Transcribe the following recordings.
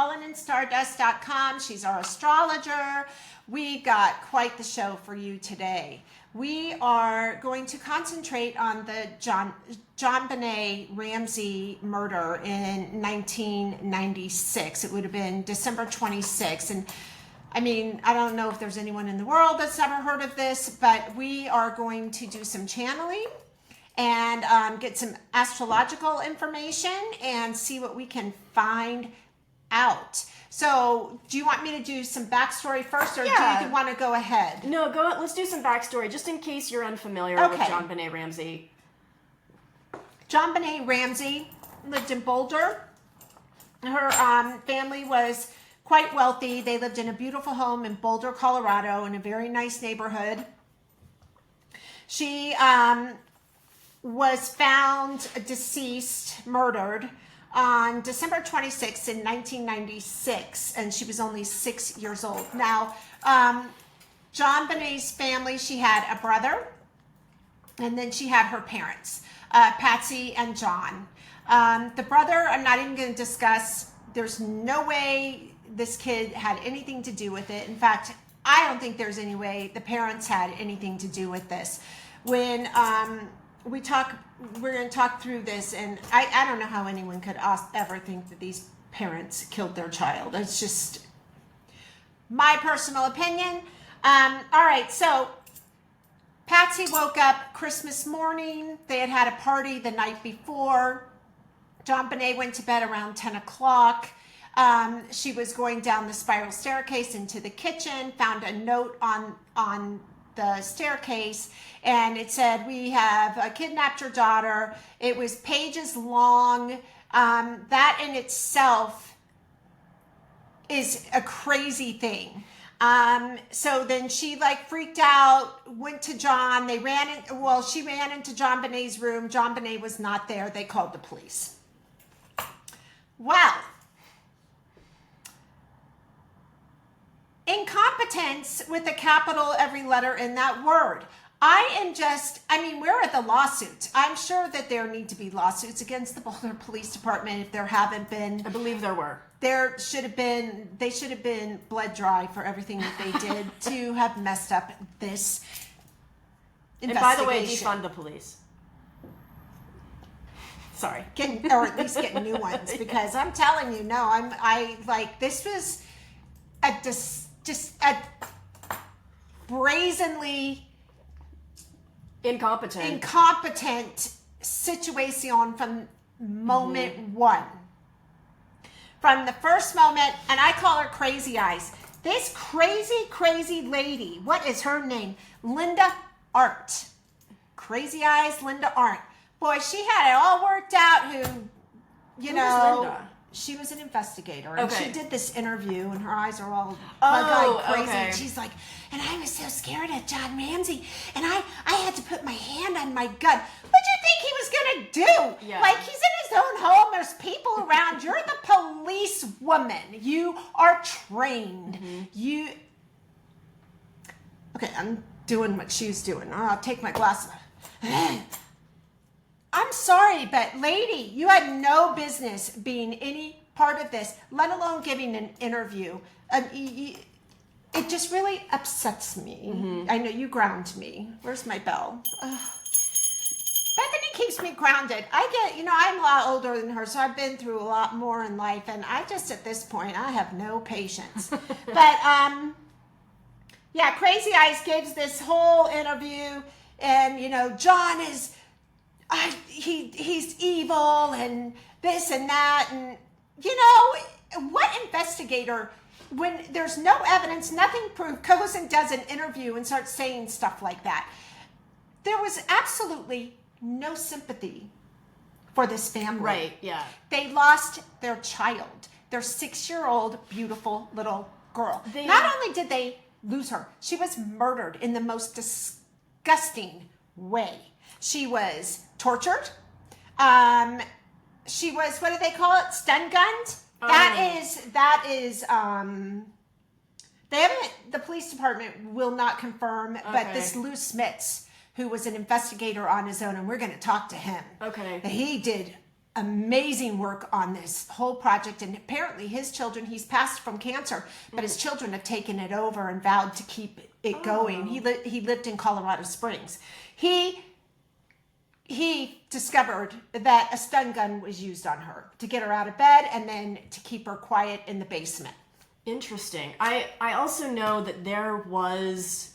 pollenandstardust.com. She's our astrologer. We got quite the show for you today. We are going to concentrate on the Jon Benet Ramsey murder in 1996. It would have been December 26th. And I mean, I don't know if there's anyone in the world that's ever heard of this, but we are going to do some channeling and get some astrological information and see what we can find out. So, do you want me to do some backstory first, or do you want to go ahead? No, let's do some backstory, just in case you're unfamiliar with Jon Benet Ramsey. Jon Benet Ramsey lived in Boulder. Her family was quite wealthy. They lived in a beautiful home in Boulder, Colorado, in a very nice neighborhood. She was found deceased, murdered, on December 26th in 1996, and she was only 6 years old. Now, Jon Benet's family, she had a brother, and then she had her parents, Patsy and John. The brother, I'm not even going to discuss. There's no way this kid had anything to do with it. In fact, I don't think there's any way the parents had anything to do with this. When we're going to talk through this, and I don't know how anyone could ever think that these parents killed their child. It's just my personal opinion. All right, so Patsy woke up Christmas morning. They had had a party the night before. Jon Benet went to bed around 10 o'clock. She was going down the spiral staircase into the kitchen, found a note on the staircase, and it said, "We have kidnapped your daughter." It was pages long. That in itself is a crazy thing. So then she freaked out, went to John. She ran into Jon Benet's room. Jon Benet was not there. They called the police. Well, incompetence with a capital every letter in that word. Where are the lawsuits? I'm sure that there need to be lawsuits against the Boulder Police Department if there haven't been. I believe there were. They should have been bled dry for everything that they did to have messed up this investigation. And by the way, defund the police. Sorry. Or at least get new ones, because I'm telling you, this was just a brazenly incompetent situation from moment one. From the first moment, and I call her Crazy Eyes. This crazy lady, what is her name? Linda Arndt. Crazy Eyes, Linda Arndt. Boy, she had it all worked out. Who was Linda? She was an investigator, and she did this interview, and her eyes are all bug-eyed crazy. Okay. And she's like, and I was so scared of Jon Ramsey, and I had to put my hand on my gun. What'd you think he was gonna do? Yeah. He's in his own home. There's people around. You're the police woman. You are trained. Mm-hmm. Okay, I'm doing what she's doing. I'll take my glasses off. I'm sorry, but lady, you had no business being any part of this, let alone giving an interview. It just really upsets me. Mm-hmm. I know you ground me. Where's my bell? Bethany keeps me grounded. I'm a lot older than her, so I've been through a lot more in life, and at this point, I have no patience. But, Crazy Eyes gives this whole interview, and, John is... he's evil and this and that, and what investigator, when there's no evidence, nothing proved, goes and does an interview and starts saying stuff like that? There was absolutely no sympathy for this family. Right, yeah. They lost their child, their 6-year-old beautiful little girl. Not only did they lose her, she was murdered in the most disgusting way. She was tortured. She was, what do they call it? Stun gunned? The police department will not confirm, but this Lou Smit, who was an investigator on his own, and we're going to talk to him. Okay. He did amazing work on this whole project, and apparently his children, he's passed from cancer, but his children have taken it over and vowed to keep it going. He lived in Colorado Springs. He discovered that a stun gun was used on her to get her out of bed and then to keep her quiet in the basement. Interesting. I also know that there was,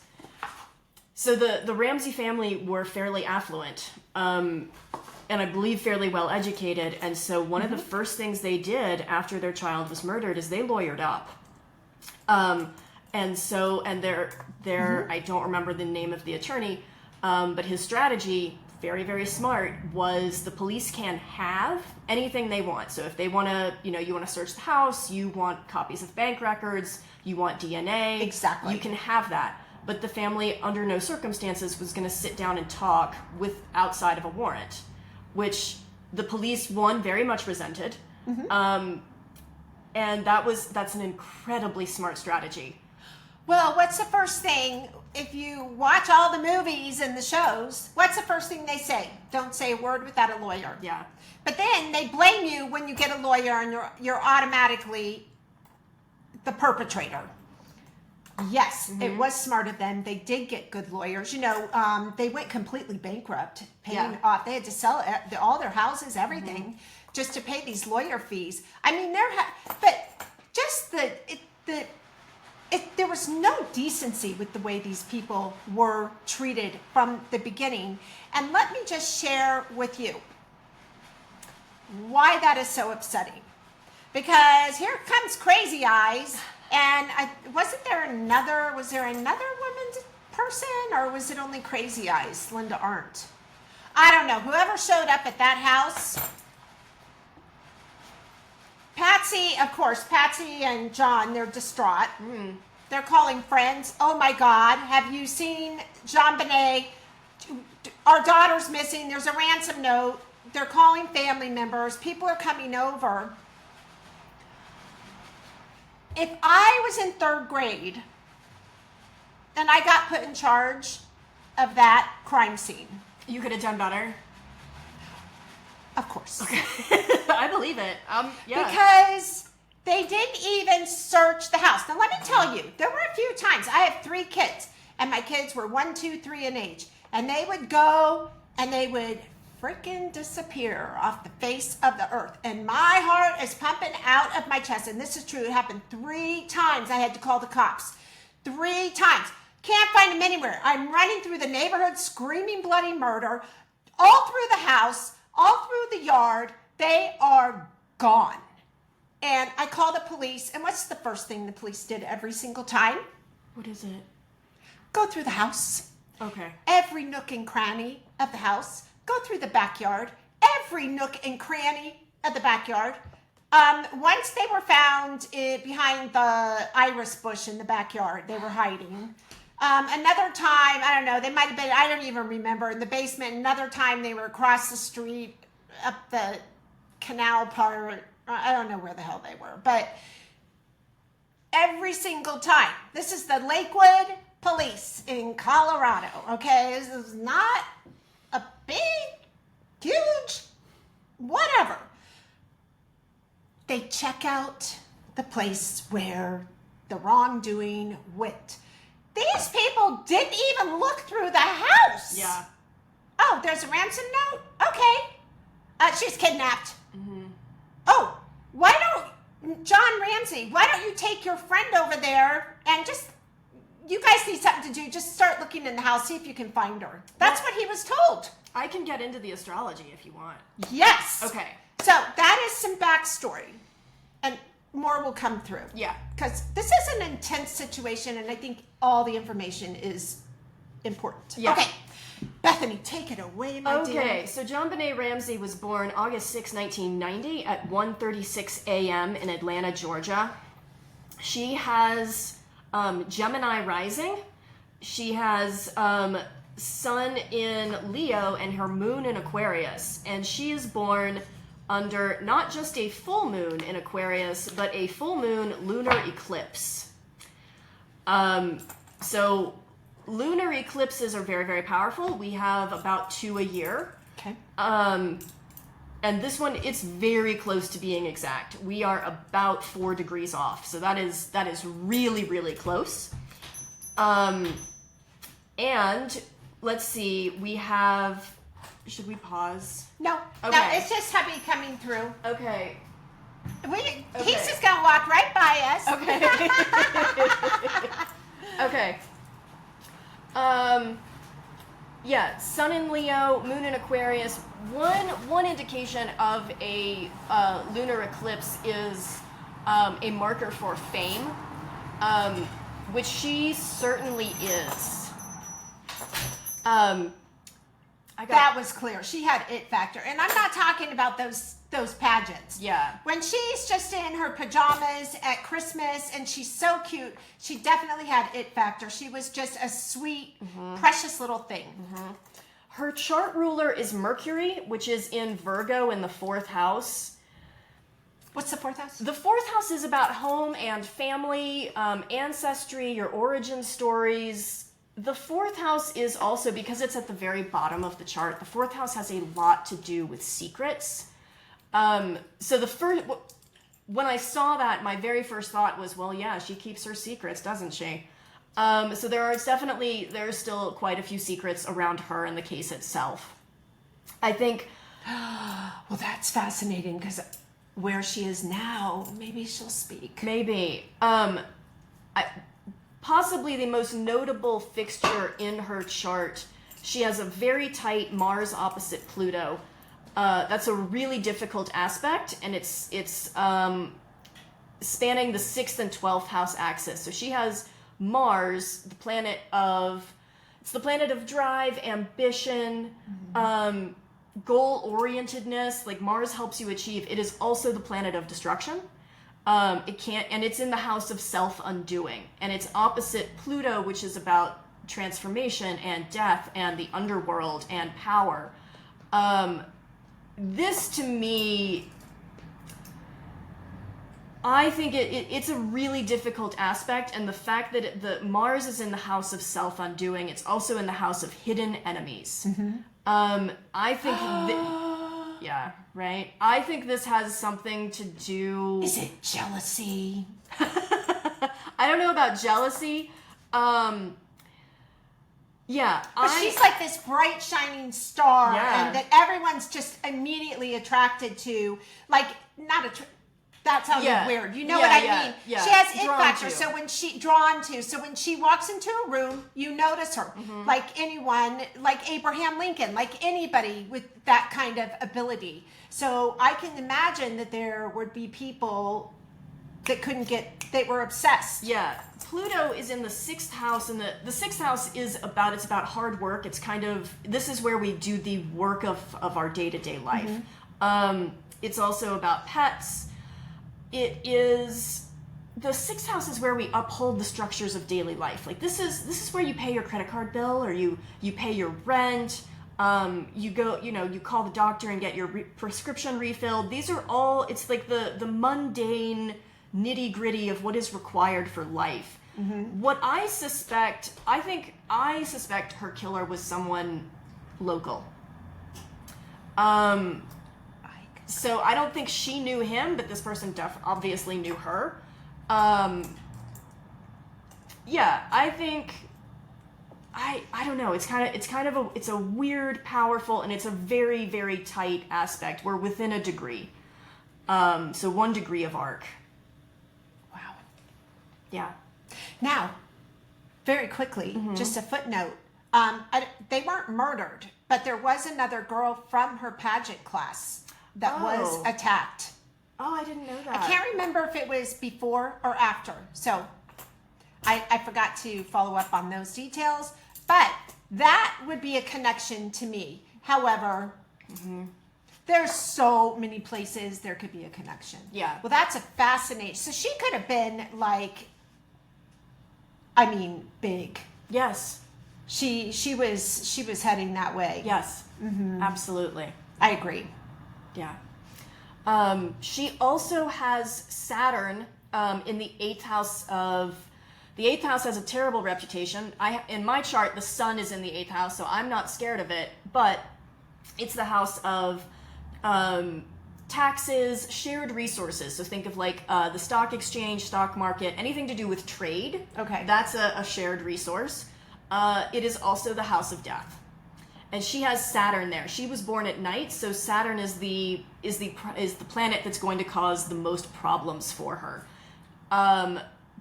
so the Ramsey family were fairly affluent, and I believe fairly well educated. And so one of the first things they did after their child was murdered is they lawyered up. And their I don't remember the name of the attorney, but his strategy, very, very smart, was the police can have anything they want. So if they want to, you want to search the house, you want copies of bank records, you want DNA. Exactly. You can have that. But the family, under no circumstances, was going to sit down and talk outside of a warrant, which the police, one, very much resented. And that's an incredibly smart strategy. Well, what's the first thing, if you watch all the movies and the shows, what's the first thing they say? Don't say a word without a lawyer. Yeah. But then they blame you when you get a lawyer, and you're automatically the perpetrator. Yes, it was smart of them. They did get good lawyers. They went completely bankrupt, paying off. They had to sell all their houses, everything, just to pay these lawyer fees. I mean, but just there was no decency with the way these people were treated from the beginning. And let me just share with you why that is so upsetting. Because here comes Crazy Eyes, and was there another woman person, or was it only Crazy Eyes, Linda Arndt? I don't know. Whoever showed up at that house, Patsy and Jon, they're distraught. They're calling friends. Oh my God, have you seen Jon Benet? Our daughter's missing. There's a ransom note. They're calling family members. People are coming over. If I was in 3rd grade and I got put in charge of that crime scene, You could have done better. Of course. Okay. I believe it. Yeah. Because they didn't even search the house. Now, let me tell you, there were a few times. I have 3 kids, and my kids were 1, 2, 3 in age. And they would go, and they would freaking disappear off the face of the earth. And my heart is pumping out of my chest. And this is true. It happened 3 times. I had to call the cops. 3 times. Can't find them anywhere. I'm running through the neighborhood screaming bloody murder, all through the house, all through the yard. They are gone. And I call the police. And what's the first thing the police did every single time? What is it? Go through the house. Okay. Every nook and cranny of the house. Go through the backyard. Every nook and cranny of the backyard. Once they were found behind the iris bush in the backyard, they were hiding. Another time, I don't know, they might have been, I don't even remember, in the basement. Another time they were across the street, up the canal part. I don't know where the hell they were. But every single time, this is the Lakewood Police in Colorado, okay? This is not a big, huge, whatever. They check out the place where the wrongdoing went. These people didn't even look through the house. Yeah. Oh, there's a ransom note? Okay. She's kidnapped. Mm-hmm. Oh, John Ramsey, why don't you take your friend over there and you guys need something to do. Just start looking in the house, see if you can find her. That's what he was told. I can get into the astrology if you want. Yes. Okay. So that is some backstory. And more will come through. Yeah. Because this is an intense situation, and I think all the information is important. Yeah. Okay. Bethany, take it away, my dear. Okay, so Jon Benet Ramsey was born August 6, 1990 at 1:36 a.m. in Atlanta, Georgia. She has Gemini rising. She has Sun in Leo and her moon in Aquarius. And she is born under not just a full moon in Aquarius, but a full moon lunar eclipse. So lunar eclipses are very, very powerful. We have about 2 a year. Okay. And this one, it's very close to being exact. We are about 4 degrees off. So that is really, really close. And let's see, we have, should we pause? No, Okay. no, it's just hubby coming through. Okay. He's just gonna walk right by us. Okay. Okay. Yeah, Sun in Leo, Moon in Aquarius. One indication of a lunar eclipse is a marker for fame, which she certainly is. That was clear. She had it factor, and I'm not talking about those pageants. Yeah. When she's just in her pajamas at Christmas and she's so cute, she definitely had it factor. She was just a sweet, precious little thing. Her chart ruler is Mercury, which is in Virgo in the 4th house. What's the 4th house? The 4th house is about home and family, ancestry, your origin stories. The 4th house is also, because it's at the very bottom of the chart, the 4th house has a lot to do with secrets. So when I saw that, my very first thought was, well, yeah, she keeps her secrets, doesn't she? So there's still quite a few secrets around her and the case itself. I think, well, that's fascinating, because where she is now, maybe she'll speak. Maybe. Possibly the most notable fixture in her chart, she has a very tight Mars opposite Pluto. That's a really difficult aspect, and it's spanning the 6th and 12th house axis. So she has Mars, the planet of drive, ambition, goal-orientedness. Like, Mars helps you achieve. It is also the planet of destruction. It's in the house of self-undoing, and it's opposite Pluto, which is about transformation and death and the underworld and power. This, to me, I think it's a really difficult aspect, and the fact that the Mars is in the house of self-undoing, it's also in the house of hidden enemies. I think yeah, right? I think this has something to do... Is it jealousy? I don't know about jealousy. Yeah. But she's like this bright, shining star, and that everyone's just immediately attracted to. Like, that sounded weird. You know what I mean? Yeah. She has it Drawn factor. to. So when she walks into a room, you notice her. Like anyone, like Abraham Lincoln, like anybody with that kind of ability. So I can imagine that there would be people that they were obsessed. Yeah. Pluto is in the 6th house, and the 6th house is about hard work. It's kind of, this is where we do the work of our day-to-day life. It's also about pets. It is, the 6th house is where we uphold the structures of daily life. Like, this is where you pay your credit card bill, or you pay your rent. You go, you call the doctor and get your prescription refilled. These are all, it's like the mundane nitty-gritty of what is required for life. What I suspect her killer was someone local. So I don't think she knew him, but this person obviously knew her. Yeah, I think, I don't know. It's a weird, powerful, and it's a very, very tight aspect. We're within a degree. So 1 degree of arc. Wow. Yeah. Now, very quickly, just a footnote. They weren't murdered, but there was another girl from her pageant class that was attacked. Oh, I didn't know that. I can't remember if it was before or after. So I forgot to follow up on those details, but that would be a connection to me. However, there's so many places there could be a connection. Yeah. Well, that's a fascinating. So she could have been like, big. Yes. She was heading that way. Yes. Absolutely. I agree. Yeah. She also has Saturn in the 8th house the 8th house has a terrible reputation. In my chart, the sun is in the 8th house, so I'm not scared of it, but it's the house of taxes, shared resources. So think of like the stock exchange, stock market, anything to do with trade. Okay. That's a shared resource. It is also the house of death. And she has Saturn there. She was born at night, so Saturn is the planet that's going to cause the most problems for her.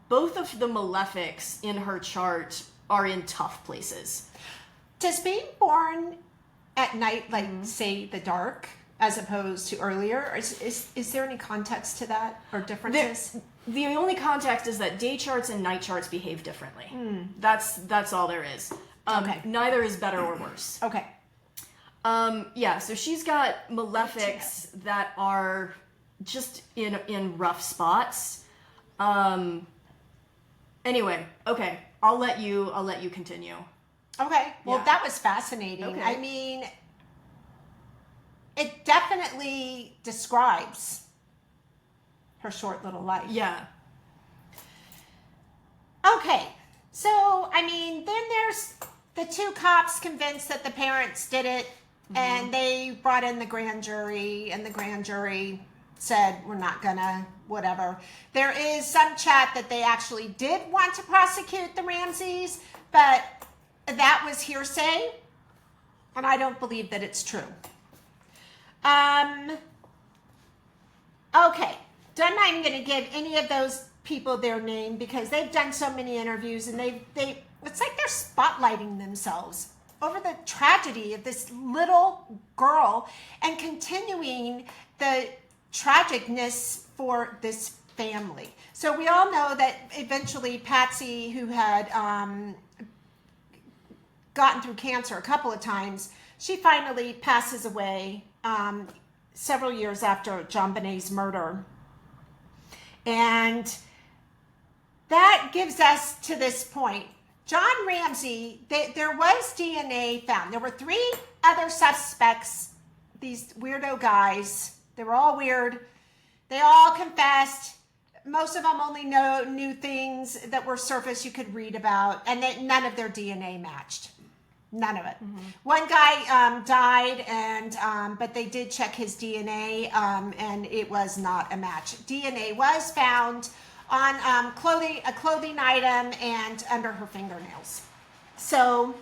Both of the malefics in her chart are in tough places. Does being born at night, like say the dark, as opposed to earlier, is there any context to that or differences? The only context is that day charts and night charts behave differently. That's all there is. Okay. Neither is better or worse. Okay. Yeah, so she's got malefics that are just in rough spots. Anyway, okay. I'll let you continue. Okay. Well, Yeah. that was fascinating. Okay. I mean, it definitely describes her short little life. Yeah. Okay. So, I mean, then there's the two cops convinced that the parents did it, and they brought in the grand jury, and the grand jury said, we're not gonna, whatever. There is some chat that they actually did want to prosecute the Ramseys, but that was hearsay, and I don't believe that it's true. Okay, I'm not even going to give any of those people their name because they've done so many interviews, and they it's like they're spotlighting themselves over the tragedy of this little girl and continuing the tragicness for this family. So we all know that eventually Patsy, who had gotten through cancer a couple of times, she finally passes away several years after Jon Benet's murder. And that gives us to this point. John Ramsey, there was DNA found. There were 3 other suspects, these weirdo guys. They were all weird. They all confessed. Most of them only knew things that were surface you could read about, and none of their DNA matched. None of it. One guy died, and but they did check his DNA, and it was not a match. DNA was found on a clothing item and under her fingernails. So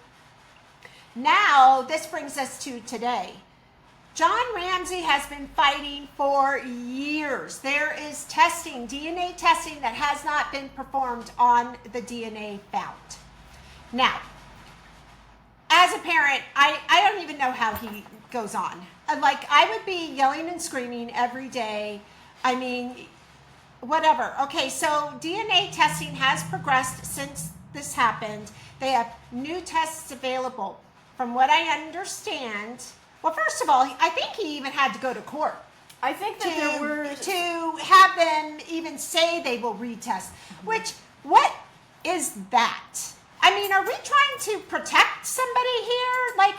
now this brings us to today. John Ramsey has been fighting for years. There is testing, DNA testing, that has not been performed on the DNA found. Now, as a parent, I don't even know how he goes on. Like, I would be yelling and screaming every day. I mean, whatever. Okay, so DNA testing has progressed since this happened. They have new tests available. From what I understand, well, first of all, I think he even had to go to court. I think that to have them even say they will retest. Which, what is that? I mean, are we trying to protect somebody here? Like,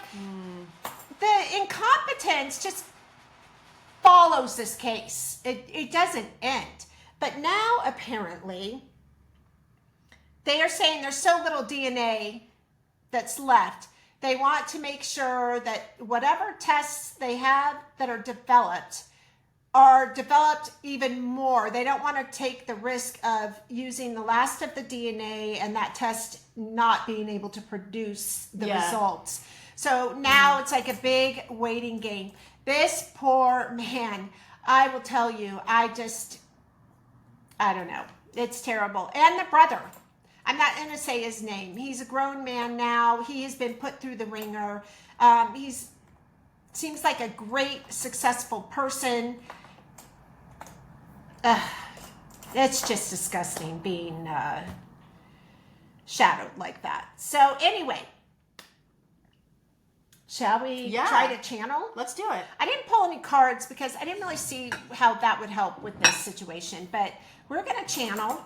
the incompetence just follows this case. It doesn't end. But now, apparently, they are saying there's so little DNA that's left. They want to make sure that whatever tests they have that are developed even more. They don't want to take the risk of using the last of the DNA and that test not being able to produce the results. So now it's like a big waiting game. This poor man, I will tell you, I don't know. It's terrible. And the brother, I'm not going to say his name. He's a grown man now. He has been put through the ringer. He's seems like a great, successful person. It's just disgusting being shadowed like that. So anyway, shall we try to channel? Let's do it. I didn't pull any cards because I didn't really see how that would help with this situation, but we're going to channel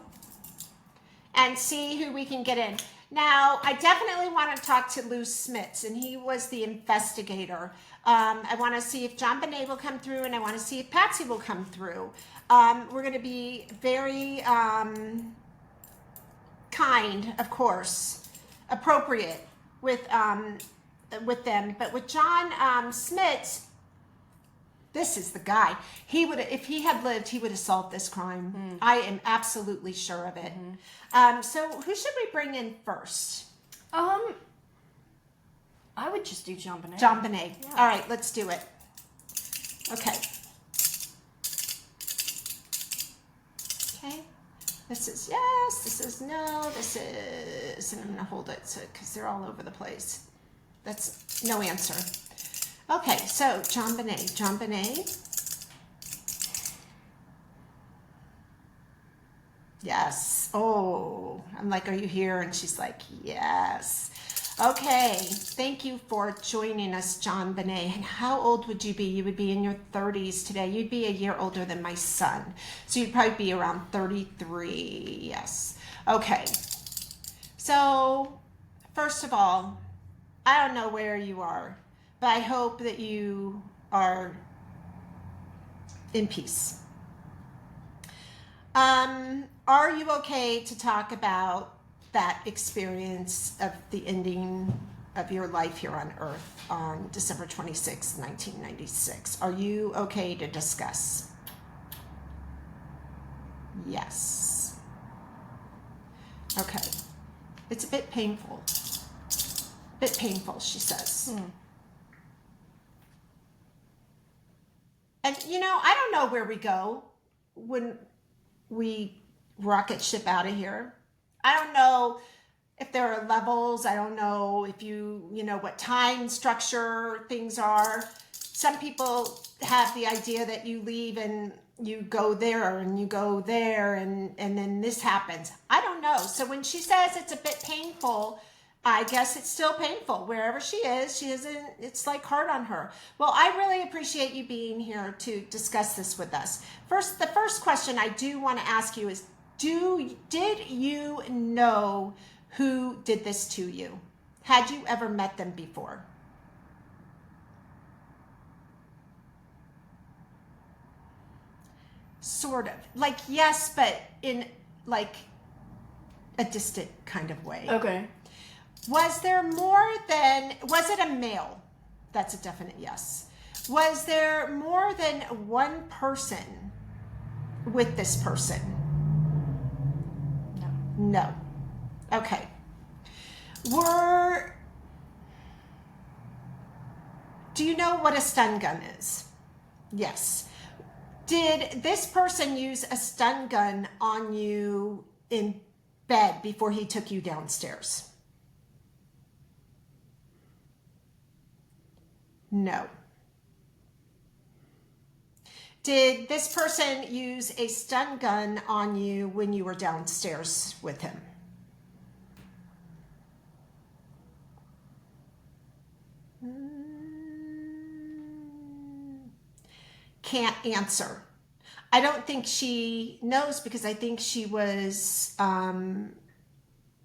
and see who we can get in. Now, I definitely want to talk to Lou Smit, and he was the investigator. I want to see if Jon Benet will come through, and I want to see if Patsy will come through. We're going to be very kind, of course, appropriate with them. But with Jon Smit, This is the guy. He would, if he had lived, he would have solved this crime. I am absolutely sure of it. So who should we bring in first? I would just do Jon Benet. Jon Benet. Yeah. All right, let's do it. Okay. Okay. This is yes. This is no. This is, and I'm gonna hold it so because they're all over the place. That's no answer. Okay, so Jon Benet. Jon Benet. Yes. Oh, I'm like, are you here? And she's like, yes. Okay. Thank you for joining us, Jon Benet. And how old would you be? You would be in your 30s today. You'd be a year older than my son. So you'd probably be around 33. Yes. Okay. So, first of all, I don't know where you are, but I hope that you are in peace. Are you okay to talk about that experience of the ending of your life here on Earth on December 26, 1996? Are you okay to discuss? Yes. Okay. It's a bit painful. Bit painful, she says. And, you know, I don't know where we go when we rocket ship out of here. I don't know if there are levels. I don't know if you know, what time structure things are. Some people have the idea that you leave and you go there and you go there and then this happens. I don't know. So when she says it's a bit painful, I guess it's still painful. Wherever she isn't, it's like hard on her. Well, I really appreciate you being here to discuss this with us. The first question I do want to ask you is, did you know who did this to you? Had you ever met them before? Sort of. Like, yes, but in like a distant kind of way. Okay. Was it a male? That's a definite yes. Was there more than one person with this person? No. Okay. Do you know what a stun gun is? Yes. Did this person use a stun gun on you in bed before he took you downstairs? No. Did this person use a stun gun on you when you were downstairs with him? Can't answer. I don't think she knows because I think she was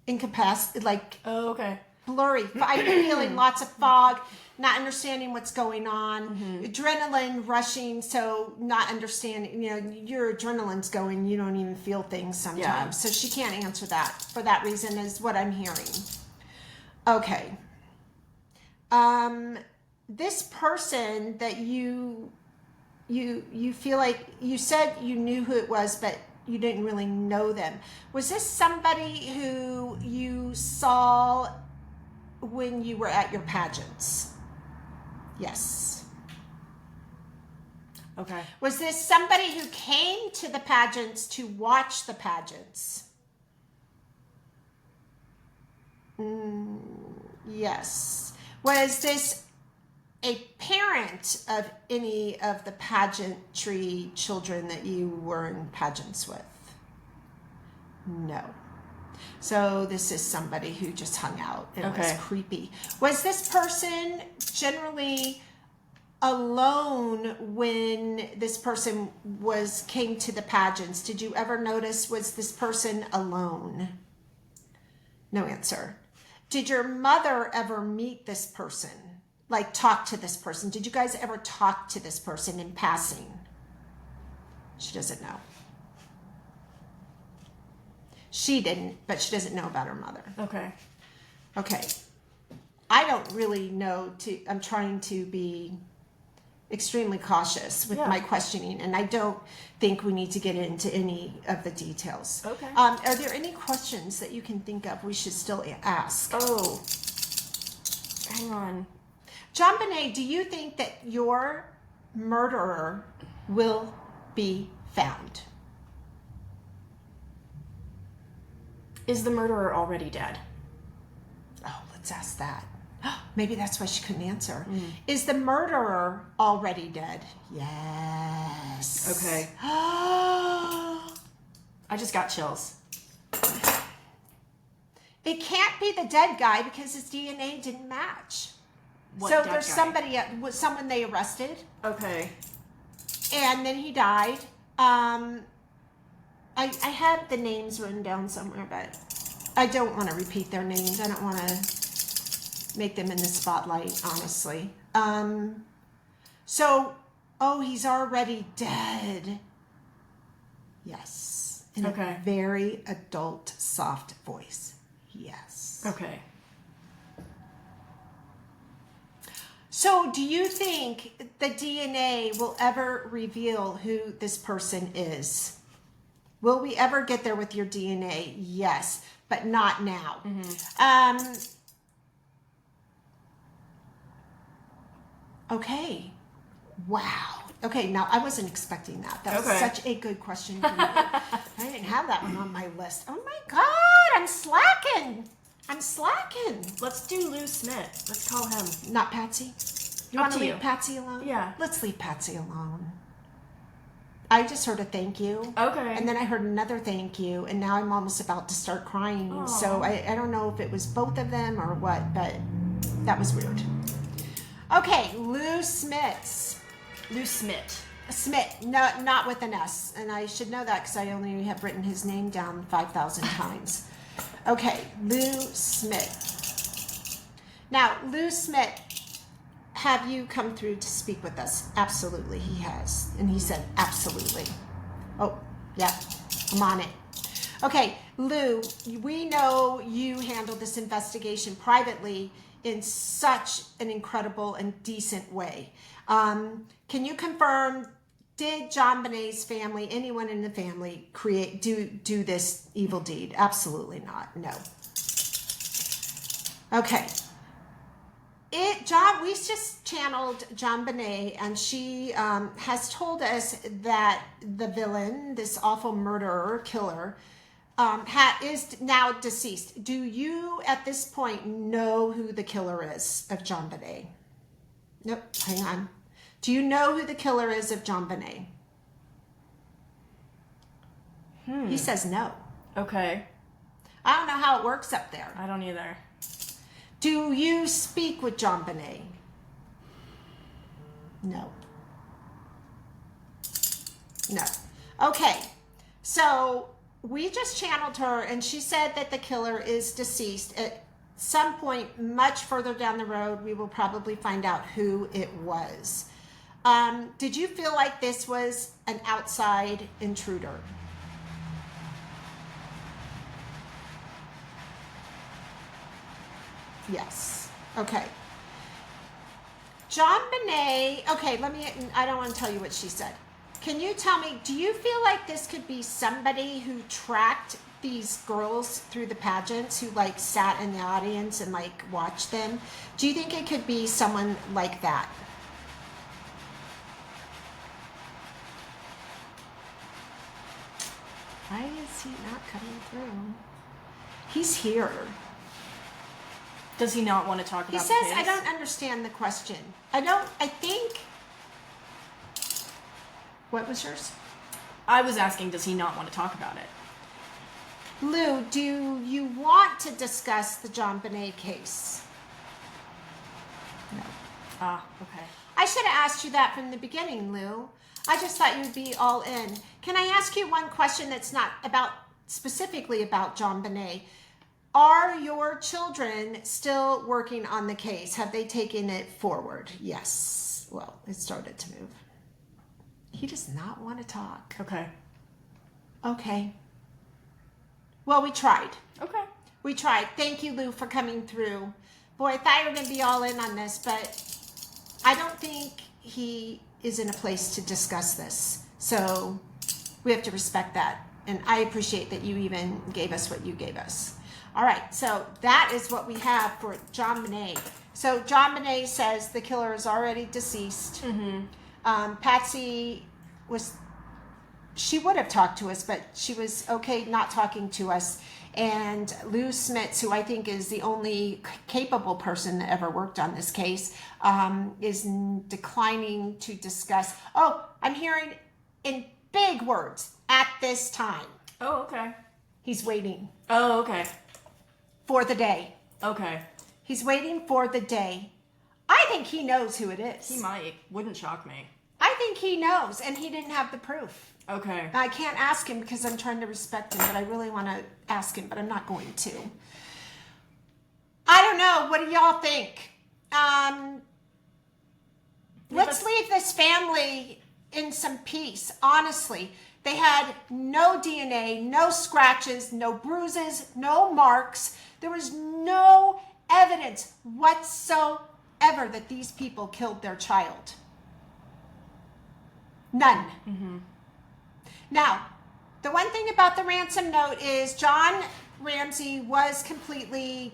incapacitated, like okay. blurry. I'm feeling lots of fog, not understanding what's going on, adrenaline rushing, so not understanding, you know, your adrenaline's going, you don't even feel things sometimes. Yeah. So she can't answer that for that reason is what I'm hearing. Okay. This person that you feel like, you said you knew who it was, but you didn't really know them. Was this somebody who you saw when you were at your pageants? Yes. Okay. Was this somebody who came to the pageants to watch the pageants? Yes. Was this a parent of any of the pageantry children that you were in pageants with? No. So this is somebody who just hung out and was creepy. Was this person generally alone when this person came to the pageants? Did you ever notice, was this person alone? No answer. Did your mother ever meet this person? Like talk to this person? Did you guys ever talk to this person in passing? She doesn't know. She didn't, but she doesn't know about her mother. Okay. Okay. I don't really know I'm trying to be extremely cautious with my questioning, and I don't think we need to get into any of the details. Okay. Are there any questions that you can think of we should still ask? Oh, hang on. Jon Benet, do you think that your murderer will be found? Is the murderer already dead? Oh, let's ask that. Maybe that's why she couldn't answer. Is the murderer already dead? Yes. Okay. I just got chills. It can't be the dead guy because his DNA didn't match. What So dead there's guy? someone they arrested, Okay. and then he died. I had the names written down somewhere, but I don't want to repeat their names. I don't want to make them in the spotlight, honestly. He's already dead. Yes. In a very adult, soft voice. Yes. Okay. So do you think the DNA will ever reveal who this person is? Will we ever get there with your DNA? Yes, but not now. Okay. Wow. Okay, now I wasn't expecting that. That was such a good question for you. I didn't have that one on my list. Oh my God, I'm slacking. Let's do Lou Smit. Let's call him. Not Patsy? You Up want to to leave you. Patsy alone? Yeah. Let's leave Patsy alone. I just heard a thank you. Okay. And then I heard another thank you, and now I'm almost about to start crying. Aw. So I don't know if it was both of them or what, but that was weird. Okay, Lou Smit. Lou Smit. Smit, no, not with an S. And I should know that because I only have written his name down 5,000 times. Okay, Lou Smit. Now, Lou Smit, have you come through to speak with us? Absolutely, he has. And he said, absolutely. Oh, yeah, I'm on it. Okay, Lou, we know you handled this investigation privately in such an incredible and decent way. Can you confirm, did Jon Benet's family, anyone in the family, do this evil deed? Absolutely not. No. Okay. We just channeled Jon Benet, and she has told us that the villain, this awful murderer, killer, is now deceased. Do you, at this point, know who the killer is of Jon Benet? Nope. Hang on. Do you know who the killer is of Jon Benet? He says no. Okay. I don't know how it works up there. I don't either. Do you speak with Jon Benet? No. No. Okay. So we just channeled her, and she said that the killer is deceased. At some point much further down the road, we will probably find out who it was. Did you feel like this was an outside intruder? Yes. Okay. Jon Benet, okay, I don't want to tell you what she said. Can you tell me, do you feel like this could be somebody who tracked these girls through the pageants, who like sat in the audience and like watched them? Do you think it could be someone like that? Why is he not coming through? He's here. Does he not want to talk He about says, the case? I don't understand the question. What was yours? I was asking, does he not want to talk about it? Lou, do you want to discuss the Jon Benet case? No. Ah, okay. I should have asked you that from the beginning, Lou. I just thought you'd be all in. Can I ask you one question that's not specifically about Jon Benet? Are your children still working on the case? Have they taken it forward? Yes. Well, it started to move. He does not want to talk. Okay. Okay. Well, we tried. Okay. We tried. Thank you, Lou, for coming through. Boy, I thought you were going to be all in on this, but I don't think he is in a place to discuss this. So we have to respect that. And I appreciate that you even gave us what you gave us. All right, so that is what we have for Jon Benet. So Jon Benet says the killer is already deceased. Patsy she would have talked to us, but she was okay not talking to us. And Lou Smit, who I think is the only capable person that ever worked on this case, is declining to discuss. Oh, I'm hearing in big words, at this time. Oh, okay. He's waiting. Oh, okay. For the day. Okay. He's waiting for the day. I think he knows who it is. He might. Wouldn't shock me. I think he knows, and he didn't have the proof. Okay. I can't ask him because I'm trying to respect him, but I really want to ask him, but I'm not going to. I don't know. What do y'all think? Let's leave this family in some peace, honestly. They had no DNA, no scratches, no bruises, no marks. There was no evidence whatsoever that these people killed their child. None. Now, the one thing about the ransom note is John Ramsey was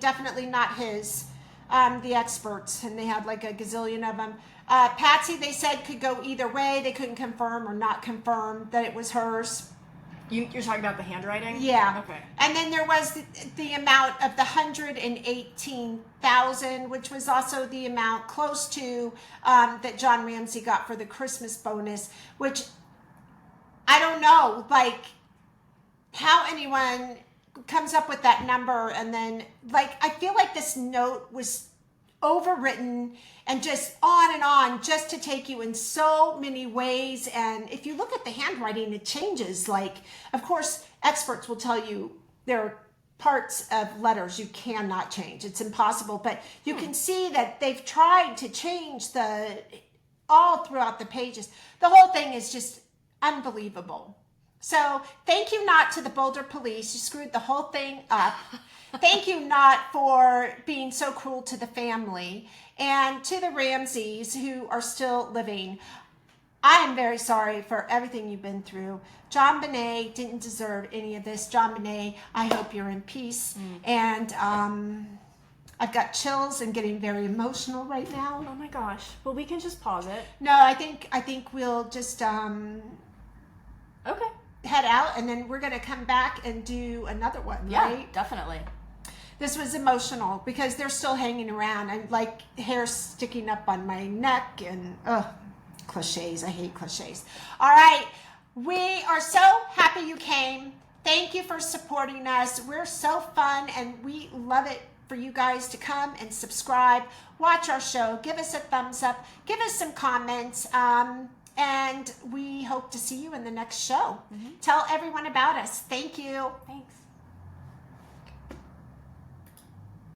definitely not his, the experts, and they had like a gazillion of them. Patsy, they said, could go either way. They couldn't confirm or not confirm that it was hers. You're talking about the handwriting? Yeah. Okay. And then there was the amount of the 118,000, which was also the amount close to that John Ramsey got for the Christmas bonus, which I don't know, like how anyone comes up with that number. And then I feel like this note was overwritten and just on just to take you in so many ways. And if you look at the handwriting, it changes. Like, of course, experts will tell you there are parts of letters you cannot change. It's impossible, but you can see that they've tried to change all throughout the pages. The whole thing is just unbelievable. So thank you not to the Boulder police. You screwed the whole thing up. Thank you not for being so cruel to the family, and to the Ramseys who are still living. I am very sorry for everything you've been through. Jon Benet didn't deserve any of this. Jon Benet, I hope you're in peace. And I've got chills and getting very emotional right now. Oh my gosh. Well, we can just pause it. No, I think we'll just Okay. head out, and then we're going to come back and do another one, Yeah, right? definitely. This was emotional because they're still hanging around, and like hair sticking up on my neck, and cliches. I hate cliches. All right. We are so happy you came. Thank you for supporting us. We're so fun, and we love it for you guys to come and subscribe, watch our show, give us a thumbs up, give us some comments, and we hope to see you in the next show. Tell everyone about us. Thank you. Thanks.